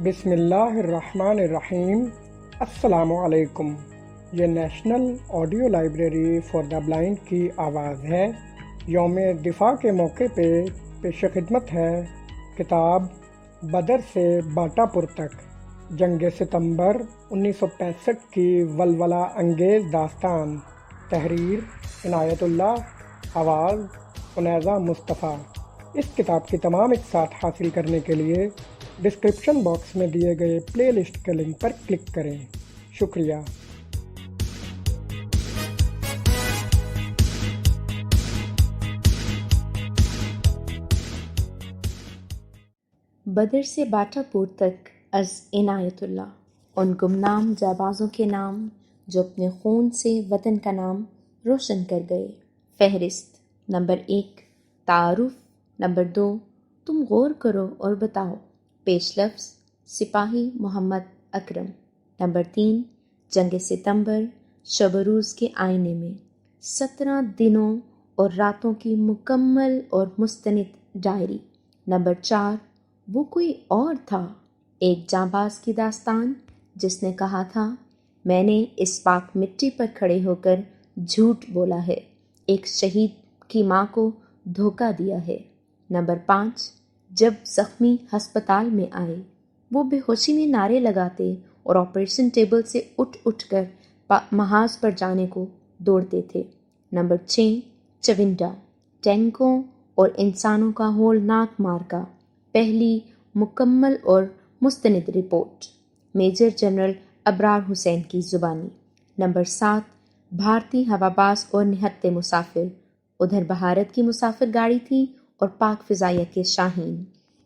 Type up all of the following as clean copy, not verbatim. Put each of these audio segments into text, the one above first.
بسم اللہ الرحمن الرحیم۔ السلام علیکم۔ یہ national audio library for the blind کی آواز ہے۔ یوم دفاع کے موقع پہ پیش خدمت ہے کتاب بدر سے باٹا پور تک، جنگ ستمبر 1965 کی ولولہ انگیز داستان۔ تحریر عنایت اللہ، آواز عنیزہ مصطفیٰ۔ اس کتاب کی تمام اقساط حاصل کرنے کے لیے ڈسکرپشن باکس میں دیے گئے پلے لسٹ کے لنک پر کلک کریں۔ شکریہ۔ بدر سے باٹا پور تک از عنایت اللہ، ان گمنام جانبازوں کے نام جو اپنے خون سے وطن کا نام روشن کر گئے۔ فہرست: نمبر 1 تعارف، نمبر 2 تم غور کرو اور بتاؤ، پیش لفظ سپاہی محمد اکرم، نمبر 3 جنگ ستمبر شب و روز کے آئینے میں 17 دنوں اور راتوں کی مکمل اور مستند ڈائری، نمبر 4 وہ کوئی اور تھا، ایک جانباز کی داستان جس نے کہا تھا میں نے اس پاک مٹی پر کھڑے ہو کر جھوٹ بولا ہے، ایک شہید کی ماں کو دھوکہ دیا ہے، نمبر 5 جب زخمی ہسپتال میں آئے وہ بے ہوشی میں نعرے لگاتے اور آپریشن ٹیبل سے اٹھ کر محاذ پر جانے کو دوڑتے تھے، نمبر 6 چونڈا، ٹینکوں اور انسانوں کا ہولناک مارکا، پہلی مکمل اور مستند رپورٹ، میجر جنرل ابرار حسین کی زبانی، نمبر 7 بھارتی ہواباز اور نہتے مسافر، ادھر بھارت کی مسافر گاڑی تھی اور پاک فضائیہ کے شاہین،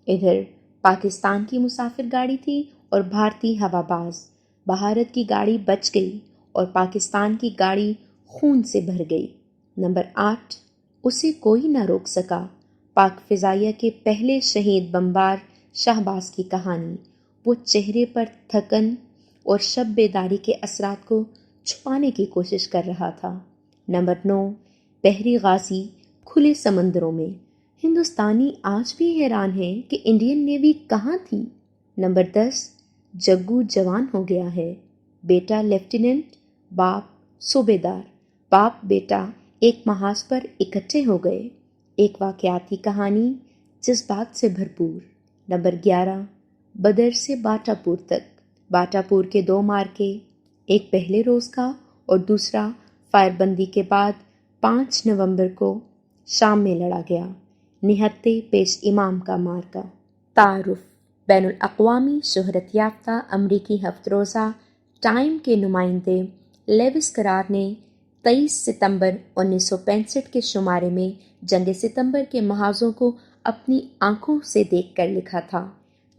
ادھر پاکستان کی مسافر گاڑی تھی اور بھارتی ہواباز، بھارت کی گاڑی بچ گئی اور پاکستان کی گاڑی خون سے بھر گئی، نمبر 8 اسے کوئی نہ روک سکا، پاک فضائیہ کے پہلے شہید بمبار شہباز کی کہانی، وہ چہرے پر تھکن اور شب بیداری کے اثرات کو چھپانے کی کوشش کر رہا تھا، نمبر 9 بحری غازی کھلے سمندروں میں، ہندوستانی آج بھی حیران ہیں کہ انڈین نیوی کہاں تھی، نمبر 10 جگو جوان ہو گیا ہے، بیٹا لیفٹیننٹ، باپ صوبیدار، باپ بیٹا ایک محاذ پر اکٹھے ہو گئے، ایک واقعاتی کہانی جذبات سے بھرپور، نمبر 11 بدر سے باٹا پور تک، باٹا پور کے 2 مارکے، ایک پہلے روز کا اور دوسرا فائر بندی کے بعد 5 نومبر کو شام میں لڑا گیا، نہتے پیش امام کا مارکا۔ تعارف: بین الاقوامی شہرت یافتہ امریکی ہفت روزہ ٹائم کے نمائندے لیوس کرار نے 23 ستمبر 1965 کے شمارے میں جنگ ستمبر کے محاذوں کو اپنی آنکھوں سے دیکھ کر لکھا تھا،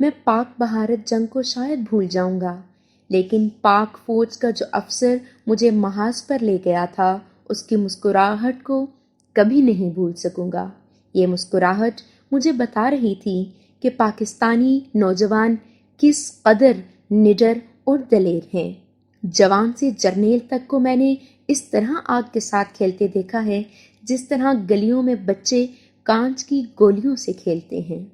میں پاک بھارت جنگ کو شاید بھول جاؤں گا، لیکن پاک فوج کا جو افسر مجھے محاذ پر لے گیا تھا اس کی مسکراہٹ کو کبھی نہیں بھول سکوں گا، یہ مسکراہٹ مجھے بتا رہی تھی کہ پاکستانی نوجوان کس قدر نڈر اور دلیر ہیں، جوان سے جرنیل تک کو میں نے اس طرح آگ کے ساتھ کھیلتے دیکھا ہے جس طرح گلیوں میں بچے کانچ کی گولیوں سے کھیلتے ہیں۔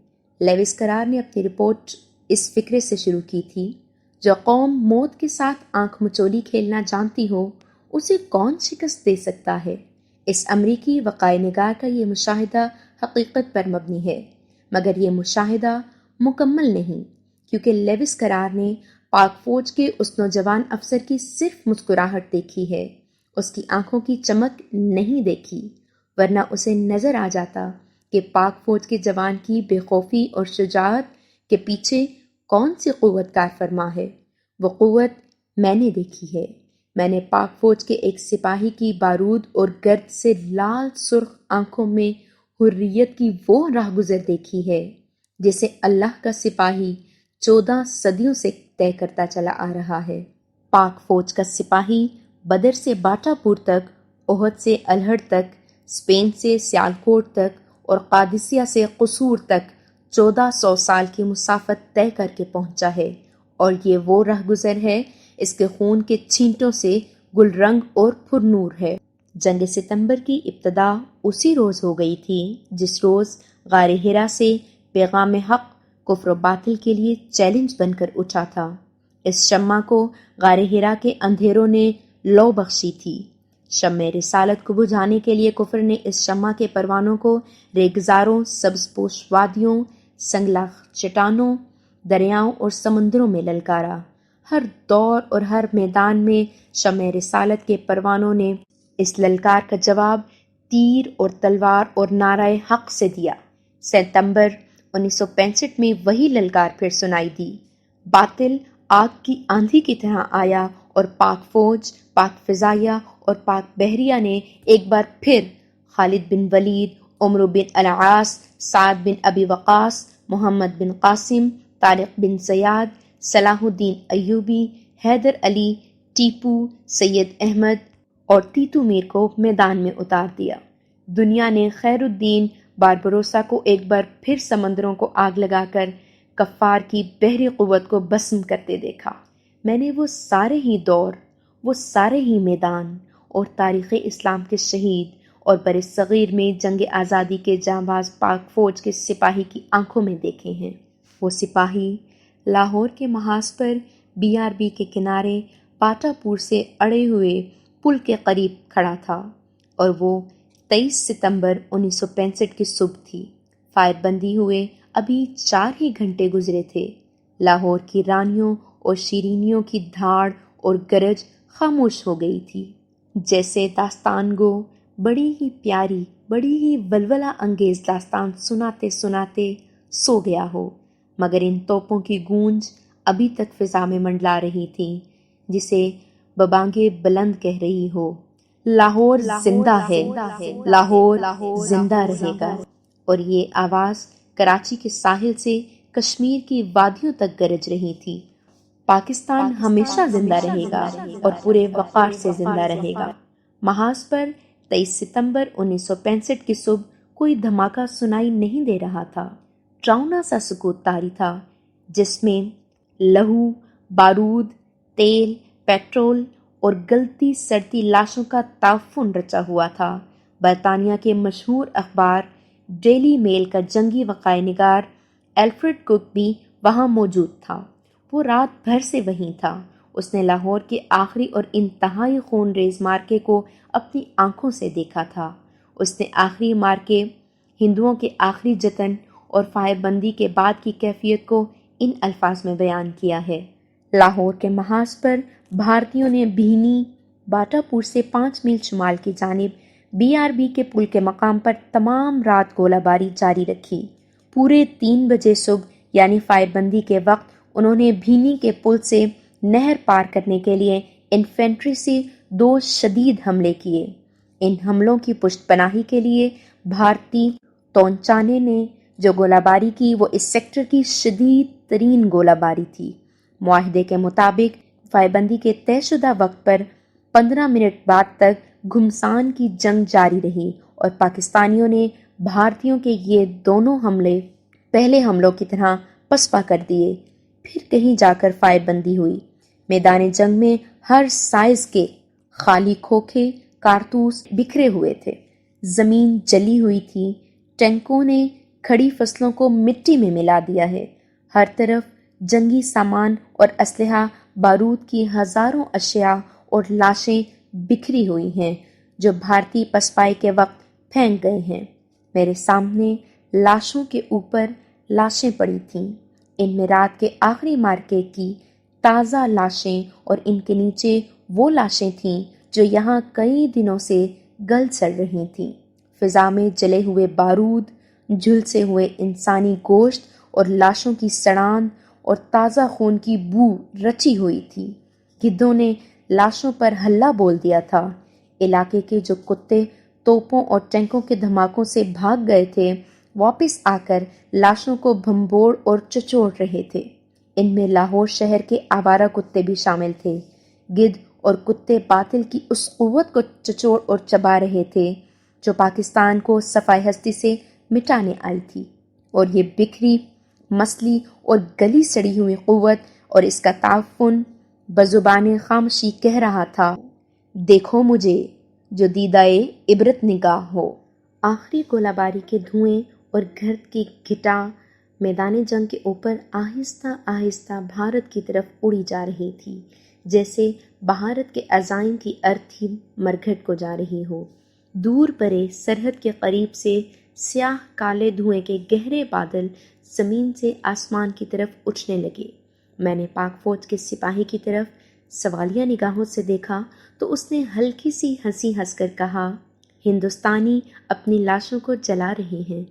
لیوس کرار نے اپنی رپورٹ اس فکرے سے شروع کی تھی، جو قوم موت کے ساتھ آنکھ مچولی کھیلنا جانتی ہو اسے کون شکست دے سکتا ہے؟ اس امریکی وقائے نگار کا یہ مشاہدہ حقیقت پر مبنی ہے، مگر یہ مشاہدہ مکمل نہیں، کیونکہ لیوس کرار نے پاک فوج کے اس نوجوان افسر کی صرف مسکراہٹ دیکھی ہے، اس کی آنکھوں کی چمک نہیں دیکھی، ورنہ اسے نظر آ جاتا کہ پاک فوج کے جوان کی بے خوفی اور شجاعت کے پیچھے کون سی قوت کار فرما ہے۔ وہ قوت میں نے دیکھی ہے، میں نے پاک فوج کے ایک سپاہی کی بارود اور گرد سے لال سرخ آنکھوں میں حریت کی وہ راہ گزر دیکھی ہے جسے اللہ کا سپاہی 14 صدیوں سے طے کرتا چلا آ رہا ہے۔ پاک فوج کا سپاہی بدر سے باٹا پور تک، احد سے الہڑ تک، اسپین سے سیالکوٹ تک اور قادسیہ سے قصور تک 1400 سال کی مسافت طے کر کے پہنچا ہے، اور یہ وہ راہ گزر ہے، اس کے خون کے چھینٹوں سے گل رنگ اور پرنور ہے۔ جنگ ستمبر کی ابتدا اسی روز ہو گئی تھی جس روز غار ہرا سے پیغام حق کفر و باطل کے لیے چیلنج بن کر اٹھا تھا۔ اس شمع کو غار حرا کے اندھیروں نے لو بخشی تھی۔ شمع رسالت کو بجھانے کے لیے کفر نے اس شمع کے پروانوں کو ریگزاروں، سبز پوش وادیوں، سنگلاخ چٹانوں، دریاؤں اور سمندروں میں للکارا۔ ہر دور اور ہر میدان میں شمع رسالت کے پروانوں نے اس للکار کا جواب تیر اور تلوار اور نعرہ حق سے دیا۔ ستمبر 1965 میں وہی للکار پھر سنائی دی۔ باطل آگ کی آندھی کی طرح آیا اور پاک فوج، پاک فضائیہ اور پاک بحریہ نے ایک بار پھر خالد بن ولید، عمرو بن العاص، سعد بن ابی وقاص، محمد بن قاسم، طارق بن زیاد، صلاح الدین ایوبی، حیدر علی، ٹیپو، سید احمد اور تیتو میر کو میدان میں اتار دیا۔ دنیا نے خیر الدین باربروسا کو ایک بار پھر سمندروں کو آگ لگا کر کفار کی بحری قوت کو بسم کرتے دیکھا۔ میں نے وہ سارے ہی دور، وہ سارے ہی میدان اور تاریخ اسلام کے شہید اور برصغیر میں جنگ آزادی کے جانباز پاک فوج کے سپاہی کی آنکھوں میں دیکھے ہیں۔ وہ سپاہی لاہور کے محاذ پر BRB کے کنارے پاٹا پور سے اڑے ہوئے پل کے قریب کھڑا تھا، اور وہ 23 ستمبر 1965 کی صبح تھی۔ فائر بندی ہوئے ابھی 4 ہی گھنٹے گزرے تھے۔ لاہور کی رانیوں اور شیرینیوں کی دھاڑ اور گرج خاموش ہو گئی تھی، جیسے داستان گو بڑی ہی پیاری، بڑی ہی ولولہ انگیز داستان سناتے سناتے سو گیا ہو، مگر ان توپوں کی گونج ابھی تک فضا میں منڈلا رہی تھی، جسے ببانگے بلند کہہ رہی ہو، لاہور زندہ ہے، لاہور زندہ رہے گا۔ اور یہ آواز کراچی کے ساحل سے کشمیر کی وادیوں تک گرج رہی تھی۔ پاکستان ہمیشہ زندہ رہے گا اور پورے وقار سے زندہ رہے گا۔ محاذ پر 23 ستمبر 1965 کی صبح کوئی دھماکہ سنائی نہیں دے رہا تھا۔ ڈراؤنا سا سکوت طاری تھا، جس میں لہو، بارود، تیل، پیٹرول اور گلتی سڑتی لاشوں کا تعفن رچا ہوا تھا۔ برطانیہ کے مشہور اخبار ڈیلی میل کا جنگی وقائع نگار الفریڈ کک بھی وہاں موجود تھا۔ وہ رات بھر سے وہیں تھا۔ اس نے لاہور کے آخری اور انتہائی خون ریز مارکے کو اپنی آنکھوں سے دیکھا تھا۔ اس نے آخری مارکے، ہندوؤں کے آخری جتن اور فائر بندی کے بعد کی کیفیت کو ان الفاظ میں بیان کیا ہے۔ لاہور کے محاذ پر بھارتیوں نے بھینی، باٹا پور سے 5 میل شمال کی جانب BRB کے پل کے مقام پر تمام رات گولہ باری جاری رکھی۔ پورے 3 بجے صبح یعنی فائر بندی کے وقت انہوں نے بھینی کے پل سے نہر پار کرنے کے لیے انفینٹری سے 2 شدید حملے کیے۔ ان حملوں کی پشت پناہی کے لیے بھارتی تونچانے نے جو گولہ باری کی وہ اس سیکٹر کی شدید ترین گولہ باری تھی۔ معاہدے کے مطابق فائر بندی کے طے شدہ وقت پر 15 منٹ بعد تک گھمسان کی جنگ جاری رہی اور پاکستانیوں نے بھارتیوں کے یہ دونوں حملے پہلے حملوں کی طرح پسپا کر دیے۔ پھر کہیں جا کر فائر بندی ہوئی۔ میدان جنگ میں ہر سائز کے خالی کھوکھے کارتوس بکھرے ہوئے تھے، زمین جلی ہوئی تھی، ٹینکوں نے کھڑی فصلوں کو مٹی میں ملا دیا ہے، ہر طرف جنگی سامان اور اسلحہ، بارود کی ہزاروں اشیاء اور لاشیں بکھری ہوئی ہیں جو بھارتی پسپائی کے وقت پھینک گئے ہیں۔ میرے سامنے لاشوں کے اوپر لاشیں پڑی تھیں، ان میں رات کے آخری مارکے کی تازہ لاشیں اور ان کے نیچے وہ لاشیں تھیں جو یہاں کئی دنوں سے گل سڑ رہی تھیں۔ فضا میں جلے ہوئے بارود، جھلسے ہوئے انسانی گوشت اور لاشوں کی سڑان اور تازہ خون کی بو رچی ہوئی تھی۔ گدھوں نے لاشوں پر ہلہ بول دیا تھا۔ علاقے کے جو کتے توپوں اور ٹینکوں کے دھماکوں سے بھاگ گئے تھے، واپس آ کر لاشوں کو بھنبوڑ اور چچوڑ رہے تھے۔ ان میں لاہور شہر کے آوارہ کتے بھی شامل تھے۔ گدھ اور کتے باطل کی اس قوت کو چچوڑ اور چبا رہے تھے جو پاکستان کو صفائے ہستی سے مٹانے آئی تھی، اور یہ بکھری، مسلی اور گلی سڑی ہوئی قوت اور اس کا تعفن بزبان خاموشی کہہ رہا تھا، دیکھو مجھے جو دیدائے عبرت نگاہ ہو۔ آخری گولہ باری کے دھوئیں اور گرد کی گھٹا میدان جنگ کے اوپر آہستہ آہستہ بھارت کی طرف اڑی جا رہی تھی، جیسے بھارت کے عزائم کی ارتھی مرگھٹ کو جا رہی ہو۔ دور پرے سرحد کے قریب سے سیاہ کالے دھوئیں کے گہرے بادل زمین سے آسمان کی طرف اٹھنے لگے۔ میں نے پاک فوج کے سپاہی کی طرف سوالیہ نگاہوں سے دیکھا تو اس نے ہلکی سی ہنسی ہنس کر کہا، ہندوستانی اپنی لاشوں کو جلا رہے ہیں،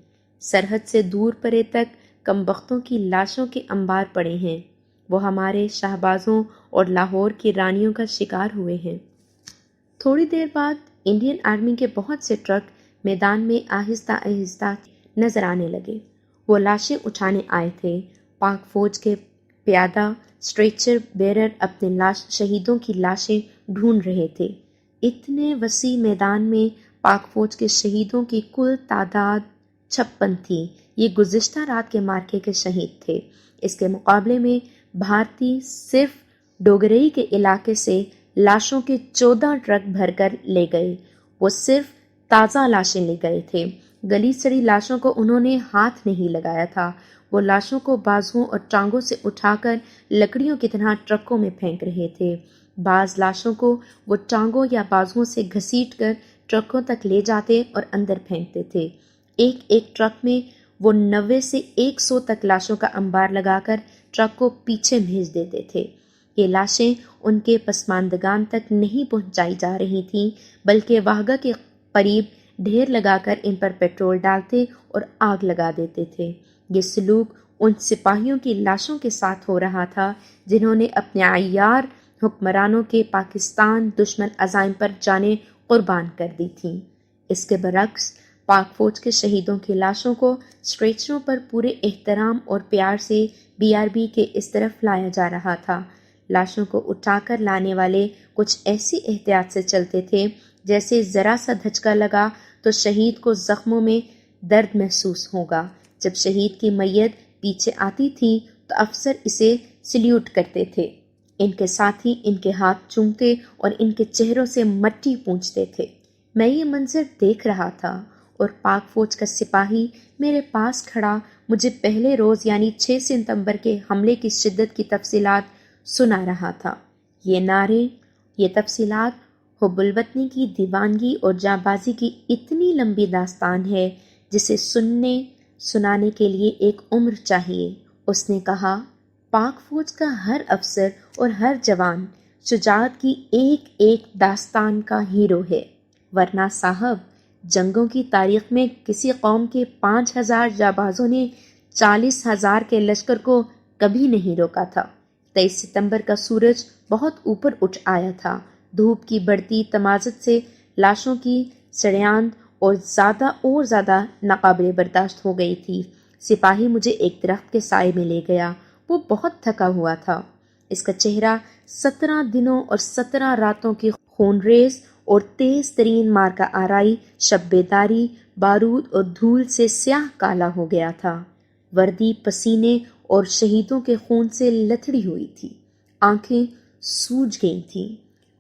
سرحد سے دور پرے تک کمبختوں کی لاشوں کے انبار پڑے ہیں، وہ ہمارے شہبازوں اور لاہور کی رانیوں کا شکار ہوئے ہیں۔ تھوڑی دیر بعد انڈین آرمی کے بہت سے ٹرک میدان میں آہستہ آہستہ نظر آنے لگے۔ وہ لاشیں اٹھانے آئے تھے۔ پاک فوج کے پیادہ اسٹریچر بیرر اپنے شہیدوں کی لاشیں ڈھونڈ رہے تھے۔ اتنے وسیع میدان میں پاک فوج کے شہیدوں کی کل تعداد 56 تھی۔ یہ گزشتہ رات کے مارکے کے شہید تھے۔ اس کے مقابلے میں بھارتی صرف ڈوگرئی کے علاقے سے لاشوں کے 14 ٹرک بھر کر لے گئے۔ وہ صرف تازہ لاشیں لے گئے تھے۔ گلی سڑی لاشوں کو انہوں نے ہاتھ نہیں لگایا تھا۔ وہ لاشوں کو بازوؤں اور ٹانگوں سے اٹھا کر لکڑیوں کی طرح ٹرکوں میں پھینک رہے تھے۔ بعض لاشوں کو وہ ٹانگوں یا بازوؤں سے گھسیٹ کر ٹرکوں تک لے جاتے اور اندر پھینکتے تھے۔ ایک ایک ٹرک میں وہ 90 سے 100 تک لاشوں کا انبار لگا کر ٹرک کو پیچھے بھیج دیتے تھے۔ یہ لاشیں ان کے پسماندگان تک نہیں پہنچائی جا رہی تھیں، بلکہ واہگہ کے قریب ڈھیر لگا کر ان پر پیٹرول ڈالتے اور آگ لگا دیتے تھے۔ یہ سلوک ان سپاہیوں کی لاشوں کے ساتھ ہو رہا تھا جنہوں نے اپنے عیار حکمرانوں کے پاکستان دشمن عزائم پر جانیں قربان کر دی تھیں۔ اس کے برعکس پاک فوج کے شہیدوں کی لاشوں کو اسٹریچروں پر پورے احترام اور پیار سے BRB کے اس طرف لایا جا رہا تھا۔ لاشوں کو اٹھا کر لانے والے کچھ ایسی احتیاط سے چلتے تھے جیسے ذرا سا دھچکا لگا تو شہید کو زخموں میں درد محسوس ہوگا۔ جب شہید کی میت پیچھے آتی تھی تو افسر اسے سلیوٹ کرتے تھے، ان کے ساتھی ان کے ہاتھ چومتے اور ان کے چہروں سے مٹی پونچھتے تھے۔ میں یہ منظر دیکھ رہا تھا اور پاک فوج کا سپاہی میرے پاس کھڑا مجھے پہلے روز یعنی 6 ستمبر کے حملے کی شدت کی تفصیلات سنا رہا تھا۔ یہ نعرے، یہ تفصیلات حب الوطنی کی دیوانگی اور جانبازی کی اتنی لمبی داستان ہے جسے سنانے کے لیے ایک عمر چاہیے۔ اس نے کہا، پاک فوج کا ہر افسر اور ہر جوان شجاعت کی ایک ایک داستان کا ہیرو ہے، ورنہ صاحب جنگوں کی تاریخ میں کسی قوم کے 5000 جانبازوں نے 40,000 کے لشکر کو کبھی نہیں روکا تھا۔ 23 ستمبر کا سورج بہت اوپر اٹھ آیا تھا۔ دھوپ کی بڑھتی تمازت سے لاشوں کی سڑیاند اور زیادہ ناقابل برداشت ہو گئی تھی۔ سپاہی مجھے ایک درخت کے سائے میں لے گیا۔ وہ بہت تھکا ہوا تھا۔ اس کا چہرہ 17 دنوں اور 17 راتوں کی خونریز اور تیز ترین مارکہ آرائی، شب بیداری، بارود اور دھول سے سیاہ کالا ہو گیا تھا۔ وردی پسینے اور شہیدوں کے خون سے لتھڑی ہوئی تھی۔ آنکھیں سوج گئی تھیں۔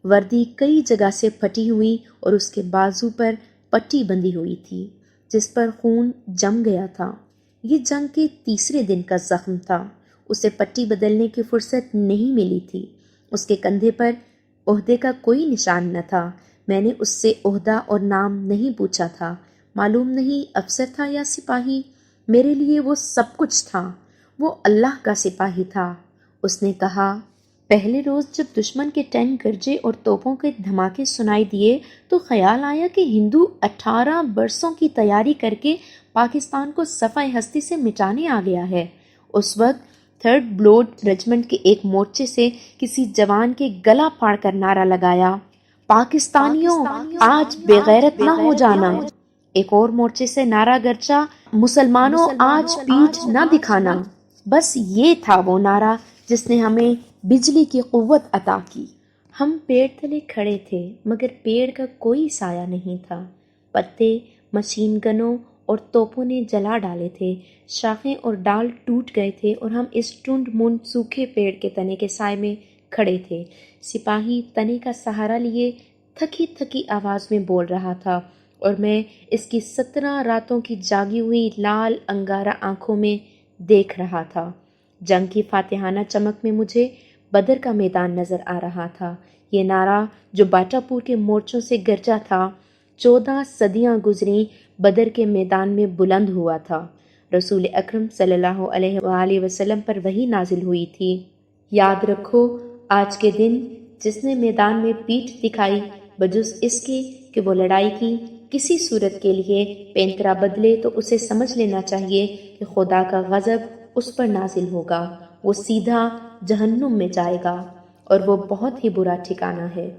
وردی کئی جگہ سے پھٹی ہوئی اور اس کے بازو پر پٹی بندھی ہوئی تھی جس پر خون جم گیا تھا۔ یہ جنگ کے تیسرے دن کا زخم تھا۔ اسے پٹی بدلنے کی فرصت نہیں ملی تھی۔ اس کے کندھے پر عہدے کا کوئی نشان نہ تھا۔ میں نے اس سے عہدہ اور نام نہیں پوچھا تھا۔ معلوم نہیں افسر تھا یا سپاہی، میرے لیے وہ سب کچھ تھا۔ وہ اللہ کا سپاہی تھا۔ اس نے کہا، پہلے روز جب دشمن کے ٹینک گرجے اور توپوں کے دھماکے سنائی دیے تو خیال آیا کہ ہندو 18 برسوں کی تیاری کر کے پاکستان کو صفحہ ہستی سے مٹانے آ گیا ہے۔ اس وقت 3rd بلوڈ ریجمنٹ کے ایک مورچے سے کسی جوان کے گلا پھاڑ کر نعرہ لگایا، پاکستانیوں آج بے غیرت نہ ہو جانا۔ ایک اور مورچے سے نعرہ گرجا، مسلمانوں آج پیٹھ نہ دکھانا۔ بس یہ تھا وہ نعرہ جس نے ہمیں بجلی کی قوت عطا کی۔ ہم پیڑ تلے کھڑے تھے مگر پیڑ کا کوئی سایہ نہیں تھا۔ پتے مشین گنوں اور توپوں نے جلا ڈالے تھے، شاخیں اور ڈال ٹوٹ گئے تھے اور ہم اس ٹنڈ منڈ سوکھے پیڑ کے تنے کے سائے میں کھڑے تھے۔ سپاہی تنے کا سہارا لیے تھکی تھکی آواز میں بول رہا تھا اور میں اس کی 17 راتوں کی جاگی ہوئی لال انگارہ آنکھوں میں دیکھ رہا تھا۔ جنگ کی فاتحانہ چمک میں مجھے بدر کا میدان نظر آ رہا تھا۔ یہ نعرہ جو باٹا پور کے مورچوں سے گرجا تھا، 14 صدیاں گزری بدر کے میدان میں بلند ہوا تھا۔ رسول اکرم صلی اللہ علیہ وآلہ وسلم پر وحی نازل ہوئی تھی، یاد رکھو آج کے دن جس نے میدان میں پیٹھ دکھائی بجز اس کی کہ وہ لڑائی کی کسی صورت کے لیے پینترا بدلے تو اسے سمجھ لینا چاہیے کہ خدا کا غضب اس پر نازل ہوگا، وہ سیدھا جہنم میں جائے گا اور وہ بہت ہی برا ٹھکانہ ہے۔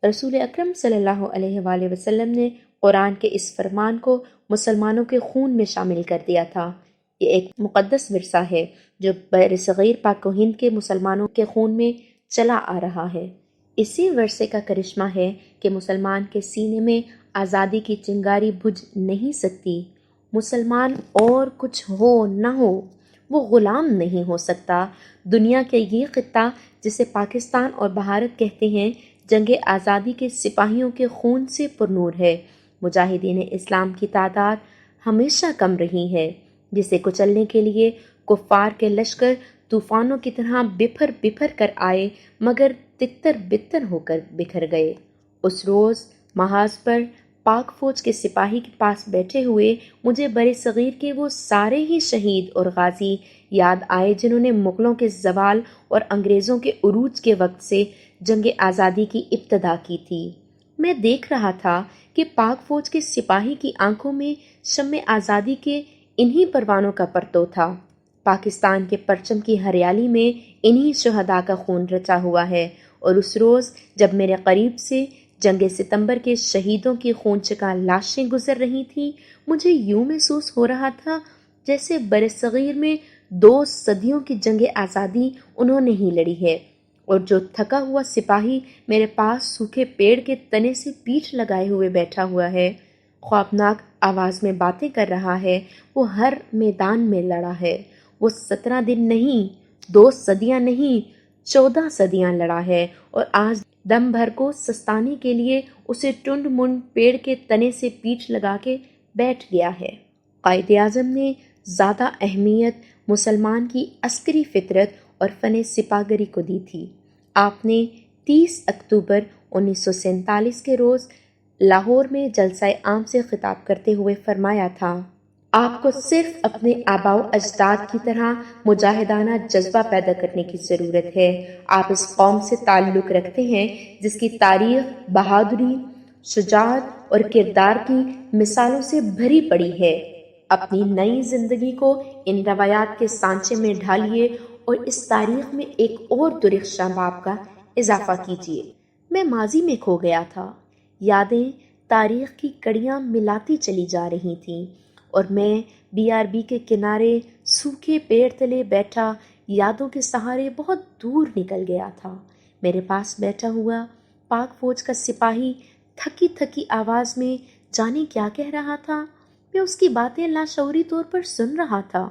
رسول اکرم صلی اللہ علیہ وآلہ وسلم نے قرآن کے اس فرمان کو مسلمانوں کے خون میں شامل کر دیا تھا۔ یہ ایک مقدس ورثہ ہے جو بر صغیر پاک و ہند کے مسلمانوں کے خون میں چلا آ رہا ہے۔ اسی ورثے کا کرشمہ ہے کہ مسلمان کے سینے میں آزادی کی چنگاری بجھ نہیں سکتی۔ مسلمان اور کچھ ہو نہ ہو وہ غلام نہیں ہو سکتا۔ دنیا کے یہ خطہ جسے پاکستان اور بھارت کہتے ہیں، جنگ آزادی کے سپاہیوں کے خون سے پرنور ہے۔ مجاہدین اسلام کی تعداد ہمیشہ کم رہی ہے، جسے کچلنے کے لیے کفار کے لشکر طوفانوں کی طرح بپھر بپھر کر آئے مگر تتر بتر ہو کر بکھر گئے۔ اس روز محاذ پر پاک فوج کے سپاہی کے پاس بیٹھے ہوئے مجھے بر صغیر کے وہ سارے ہی شہید اور غازی یاد آئے جنہوں نے مغلوں کے زوال اور انگریزوں کے عروج کے وقت سے جنگ آزادی کی ابتدا کی تھی۔ میں دیکھ رہا تھا کہ پاک فوج کے سپاہی کی آنکھوں میں شمع آزادی کے انہی پروانوں کا پرتو تھا۔ پاکستان کے پرچم کی ہریالی میں انہی شہداء کا خون رچا ہوا ہے، اور اس روز جب میرے قریب سے جنگ ستمبر کے شہیدوں کی خون چکا لاشیں گزر رہی تھیں، مجھے یوں محسوس ہو رہا تھا جیسے بر صغیر میں 2 صدیوں کی جنگ آزادی انہوں نے ہی لڑی ہے، اور جو تھکا ہوا سپاہی میرے پاس سوکھے پیڑ کے تنے سے پیٹھ لگائے ہوئے بیٹھا ہوا ہے، خوابناک آواز میں باتیں کر رہا ہے، وہ ہر میدان میں لڑا ہے۔ وہ 17 دن نہیں، 2 صدیاں نہیں، 14 صدیاں لڑا ہے، اور آج دم بھر کو سستانے کے لیے اسے ٹنڈ منڈ پیڑ کے تنے سے پیٹھ لگا کے بیٹھ گیا ہے۔ قائد اعظم نے زیادہ اہمیت مسلمان کی عسکری فطرت اور فن سپاہگری کو دی تھی۔ آپ نے 30 اکتوبر 1947 کے روز لاہور میں جلسہ عام سے خطاب کرتے ہوئے فرمایا تھا، آپ کو صرف اپنے آباء و اجداد کی طرح مجاہدانہ جذبہ پیدا کرنے کی ضرورت ہے۔ آپ اس قوم سے تعلق رکھتے ہیں جس کی تاریخ بہادری، شجاعت اور کردار کی مثالوں سے بھری پڑی ہے۔ اپنی نئی زندگی کو ان روایات کے سانچے میں ڈھالیے اور اس تاریخ میں ایک اور درخشاں باب کا اضافہ کیجیے۔ میں ماضی میں کھو گیا تھا، یادیں تاریخ کی کڑیاں ملاتی چلی جا رہی تھیں، اور میں BRB کے کنارے سوکھے پیڑ تلے بیٹھا یادوں کے سہارے بہت دور نکل گیا تھا۔ میرے پاس بیٹھا ہوا پاک فوج کا سپاہی تھکی تھکی آواز میں جانے کیا کہہ رہا تھا۔ میں اس کی باتیں لاشعوری طور پر سن رہا تھا۔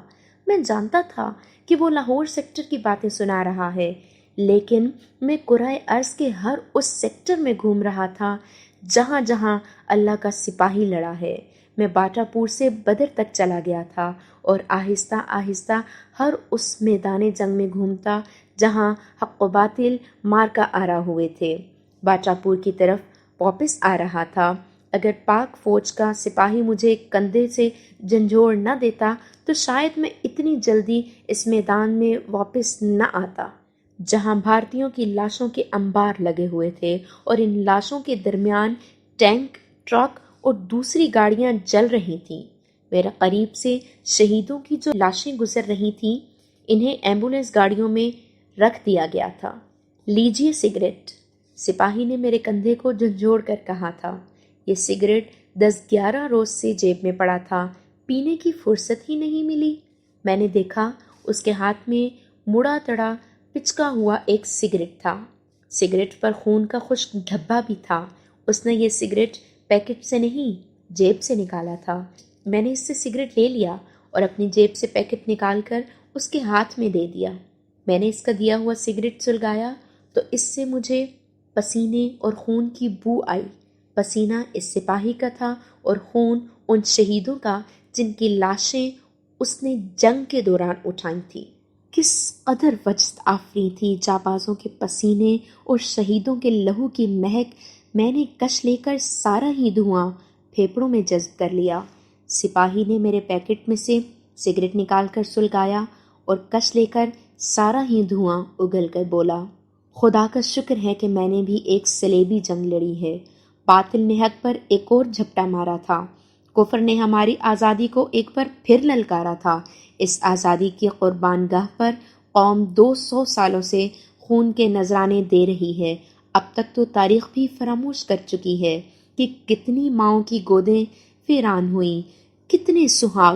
میں جانتا تھا کہ وہ لاہور سیکٹر کی باتیں سنا رہا ہے، لیکن میں کرۂ ارض کے ہر اس سیکٹر میں گھوم رہا تھا جہاں جہاں اللہ کا سپاہی لڑا ہے۔ میں باٹا پور سے بدر تک چلا گیا تھا اور آہستہ آہستہ ہر اس میدان جنگ میں گھومتا جہاں حق و باطل مارکا آرا ہوئے تھے۔ باٹا پور کی طرف واپس آ رہا تھا۔ اگر پاک فوج کا سپاہی مجھے کندھے سے جھنجھوڑ نہ دیتا تو شاید میں اتنی جلدی اس میدان میں واپس نہ آتا جہاں بھارتیوں کی لاشوں کے انبار لگے ہوئے تھے، اور ان لاشوں کے درمیان ٹینک، ٹرک اور دوسری گاڑیاں جل رہی تھیں۔ میرے قریب سے شہیدوں کی جو لاشیں گزر رہی تھیں، انہیں ایمبولینس گاڑیوں میں رکھ دیا گیا تھا۔ لیجیے سگریٹ، سپاہی نے میرے کندھے کو جھنجھوڑ کر کہا تھا۔ یہ سگریٹ 10-11 روز سے جیب میں پڑا تھا، پینے کی فرصت ہی نہیں ملی۔ میں نے دیکھا اس کے ہاتھ میں مڑا تڑا پچکا ہوا ایک سگریٹ تھا۔ سگریٹ پر خون کا خشک دھبا بھی تھا۔ اس نے یہ سگریٹ پیکٹ سے نہیں، جیب سے نکالا تھا۔ میں نے اس سے سگریٹ لے لیا اور اپنی جیب سے پیکٹ نکال کر اس کے ہاتھ میں دے دیا۔ میں نے اس کا دیا ہوا سگریٹ سلگایا تو اس سے مجھے پسینے اور خون کی بو آئی۔ پسینہ اس سپاہی کا تھا اور خون ان شہیدوں کا جن کی لاشیں اس نے جنگ کے دوران اٹھائی تھی۔ کس قدر وجد آفری تھی جابازوں کے پسینے اور شہیدوں کے لہو کی مہک، میں نے کش لے کر سارا ہی دھواں پھیپھڑوں میں جذب کر لیا۔ سپاہی نے میرے پیکٹ میں سے سگریٹ نکال کر سلگایا اور کش لے کر سارا ہی دھواں اگل کر بولا، خدا کا شکر ہے کہ میں نے بھی ایک صلیبی جنگ لڑی ہے۔ باطل نے حق پر ایک اور جھپٹا مارا تھا، کفر نے ہماری آزادی کو ایک بار پھر للکارا تھا۔ اس آزادی کی قربان گاہ پر قوم 200 سالوں سے خون کے نذرانے دے رہی ہے۔ اب تک تو تاریخ بھی فراموش کر چکی ہے کہ کتنی ماؤں کی گودیں ویران ہوئیں، کتنے سہاگ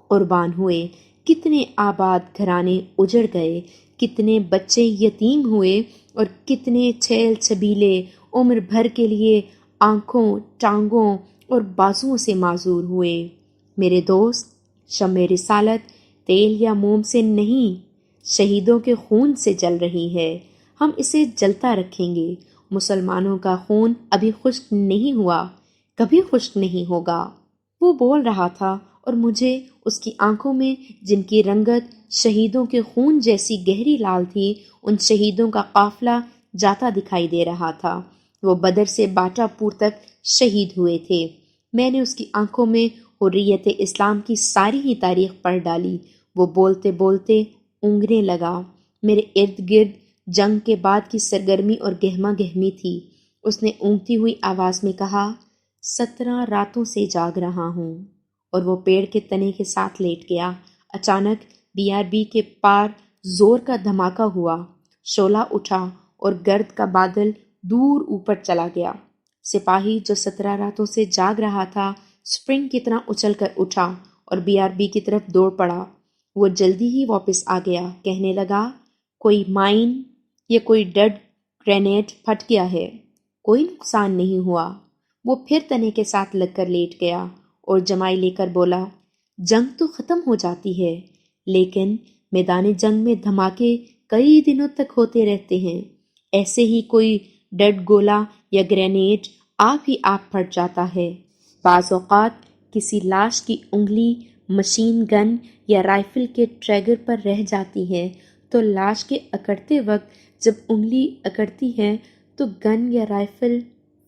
قربان ہوئے، کتنے آباد گھرانے اجڑ گئے، کتنے بچے یتیم ہوئے اور کتنے چھیل چھبیلے عمر بھر کے لیے آنکھوں، ٹانگوں اور بازوؤں سے معذور ہوئے۔ میرے دوست، شمع رسالت تیل یا موم سے نہیں، شہیدوں کے خون سے جل رہی ہے۔ ہم اسے جلتا رکھیں گے۔ مسلمانوں کا خون ابھی خشک نہیں ہوا، کبھی خشک نہیں ہوگا۔ وہ بول رہا تھا اور مجھے اس کی آنکھوں میں، جن کی رنگت شہیدوں کے خون جیسی گہری لال تھی، ان شہیدوں کا قافلہ جاتا دکھائی دے رہا تھا۔ وہ بدر سے باٹا پور تک شہید ہوئے تھے۔ میں نے اس کی آنکھوں میں حریت اسلام کی ساری ہی تاریخ پڑھ ڈالی۔ وہ بولتے بولتے اونگنے لگا۔ میرے ارد گرد جنگ کے بعد کی سرگرمی اور گہما گہمی تھی۔ اس نے اونگتی ہوئی آواز میں کہا، 17 راتوں سے جاگ رہا ہوں، اور وہ پیڑ کے تنے کے ساتھ لیٹ گیا۔ اچانک BRB کے پار زور کا دھماکہ ہوا، شعلہ اٹھا اور گرد کا بادل دور اوپر چلا گیا۔ سپاہی جو 17 راتوں سے جاگ رہا تھا، سپرنگ کی طرح اچھل کر اٹھا اور BRB کی طرف دوڑ پڑا۔ وہ جلدی ہی واپس آ گیا، کہنے لگا، کوئی مائن یا کوئی ڈڈ گرینیڈ پھٹ گیا ہے، کوئی نقصان نہیں ہوا۔ وہ پھر تنے کے ساتھ لگ کر لیٹ گیا اور جمائی لے کر بولا، جنگ تو ختم ہو جاتی ہے، لیکن میدان جنگ میں دھماکے کئی دنوں تک ہوتے رہتے ہیں۔ ایسے ہی کوئی ڈڈ گولا یا گرینیڈ آپ ہی آپ پھٹ جاتا ہے۔ بعض اوقات کسی لاش کی انگلی مشین گن یا رائفل کے ٹریگر پر رہ جاتی ہے، تو لاش کے اکڑتے وقت جب انگلی اکڑتی ہے تو گن یا رائفل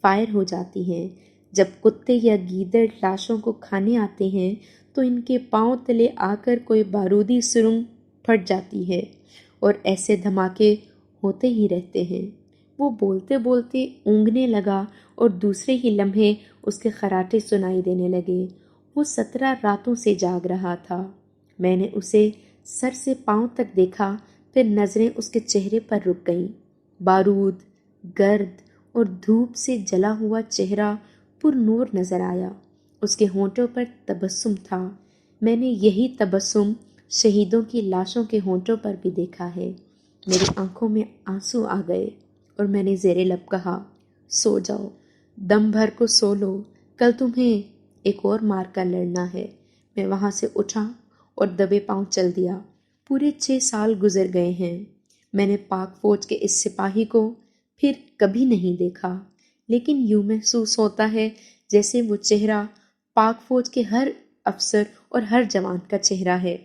فائر ہو جاتی ہے۔ جب کتے یا گیدڑ لاشوں کو کھانے آتے ہیں تو ان کے پاؤں تلے آ کر کوئی بارودی سرنگ پھٹ جاتی ہے، اور ایسے دھماکے ہوتے ہی رہتے ہیں۔ وہ بولتے بولتے اونگنے لگا اور دوسرے ہی لمحے اس کے خراٹے سنائی دینے لگے۔ وہ 17 راتوں سے جاگ رہا تھا۔ میں نے اسے سر سے پاؤں تک دیکھا، پھر نظریں اس کے چہرے پر رک گئیں۔ بارود، گرد اور دھوپ سے جلا ہوا چہرہ پر نور نظر آیا۔ اس کے ہونٹوں پر تبسم تھا۔ میں نے یہی تبسم شہیدوں کی لاشوں کے ہونٹوں پر بھی دیکھا ہے۔ میری آنکھوں میں آنسو آ گئے اور میں نے زیر لب کہا، سو جاؤ، دم بھر کو سو لو، کل تمہیں ایک اور معرکہ لڑنا ہے۔ میں وہاں سے اٹھا اور دبے پاؤں چل دیا۔ پورے 6 سال گزر گئے ہیں۔ میں نے پاک فوج کے اس سپاہی کو پھر کبھی نہیں دیکھا، لیکن یوں محسوس ہوتا ہے جیسے وہ چہرہ پاک فوج کے ہر افسر اور ہر جوان کا چہرہ ہے۔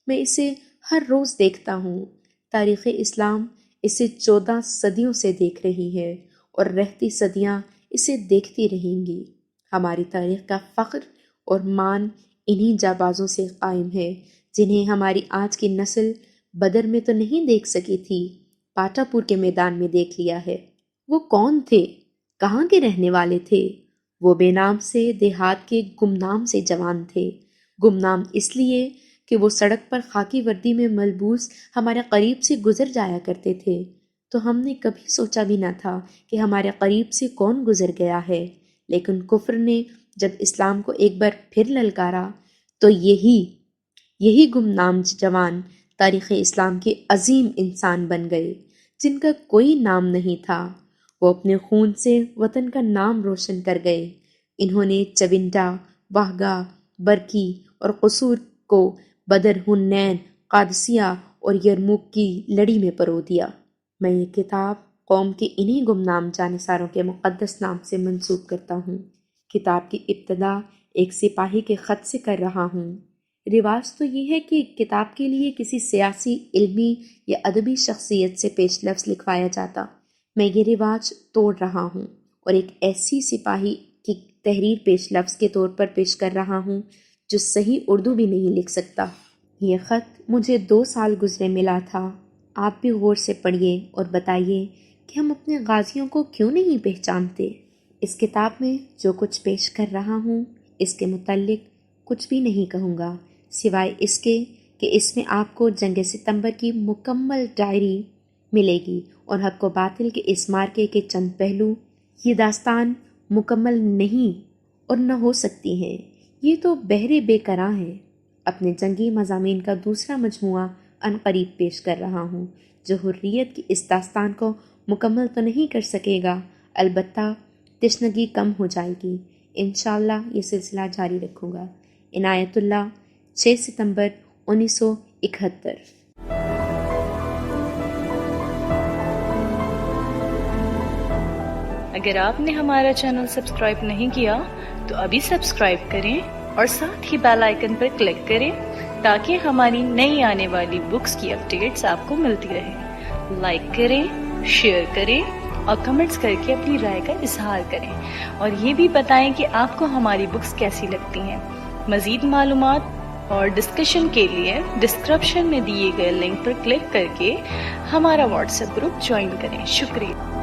میں اسے ہر روز دیکھتا ہوں۔ تاریخ اسلام اسے 14 صدیوں سے دیکھ رہی ہے، اور رہتی صدیاں اسے دیکھتی رہیں گی۔ ہماری تاریخ کا فخر اور مان انہی جابازوں سے قائم ہے، جنہیں ہماری آج کی نسل بدر میں تو نہیں دیکھ سکی تھی، باٹا پور کے میدان میں دیکھ لیا ہے۔ وہ کون تھے؟ کہاں کے رہنے والے تھے؟ وہ بے نام سے دیہات کے گمنام سے جوان تھے۔ گمنام اس لیے کہ وہ سڑک پر خاکی وردی میں ملبوس ہمارے قریب سے گزر جایا کرتے تھے، تو ہم نے کبھی سوچا بھی نہ تھا کہ ہمارے قریب سے کون گزر گیا ہے۔ لیکن کفر نے جب اسلام کو ایک بار پھر للکارا تو یہی گمنام جوان تاریخ اسلام کے عظیم انسان بن گئے، جن کا کوئی نام نہیں تھا۔ وہ اپنے خون سے وطن کا نام روشن کر گئے۔ انہوں نے چونڈا، واہگہ، برکی اور قصور کو بدر، حنین، قادسیہ اور یرموک کی لڑی میں پرو دیا۔ میں یہ کتاب قوم کے انہی گمنام جانثاروں کے مقدس نام سے منسوب کرتا ہوں۔ کتاب کی ابتدا ایک سپاہی کے خط سے کر رہا ہوں۔ رواج تو یہ ہے کہ کتاب کے لیے کسی سیاسی، علمی یا ادبی شخصیت سے پیش لفظ لکھوایا جاتا۔ میں یہ رواج توڑ رہا ہوں اور ایک ایسی سپاہی کی تحریر پیش لفظ کے طور پر پیش کر رہا ہوں جو صحیح اردو بھی نہیں لکھ سکتا۔ یہ خط مجھے 2 سال گزرے ملا تھا۔ آپ بھی غور سے پڑھیے اور بتائیے کہ ہم اپنے غازیوں کو کیوں نہیں پہچانتے۔ اس کتاب میں جو کچھ پیش کر رہا ہوں اس کے متعلق کچھ بھی نہیں کہوں گا، سوائے اس کے کہ اس میں آپ کو جنگ ستمبر کی مکمل ڈائری ملے گی اور حق و باطل کے اس مارکے کے چند پہلو۔ یہ داستان مکمل نہیں اور نہ ہو سکتی ہے، یہ تو بہرے بے قراں ہے۔ اپنے جنگی مضامین کا دوسرا مجموعہ عنقریب پیش کر رہا ہوں، جو حریت کی اس داستان کو مکمل تو نہیں کر سکے گا، البتہ تشنگی کم ہو جائے گی۔ انشاءاللہ یہ سلسلہ جاری رکھوں گا۔ عنایت اللہ، 6 ستمبر 1971۔ اگر آپ نے ہمارا چینل سبسکرائب نہیں کیا تو ابھی سبسکرائب کریں اور ساتھ ہی بیل آئیکن پر کلک کریں تاکہ ہماری نئی آنے والی بکس کی اپڈیٹس آپ کو ملتی رہیں۔ لائک کریں، شیئر کریں اور کمنٹس کر کے اپنی رائے کا اظہار کریں، اور یہ بھی بتائیں کہ آپ کو ہماری بکس کیسی لگتی ہیں۔ مزید معلومات اور ڈسکشن کے لیے ڈسکرپشن میں دیے گئے لنک پر کلک کر کے ہمارا واٹس ایپ گروپ جوائن کریں۔ شکریہ۔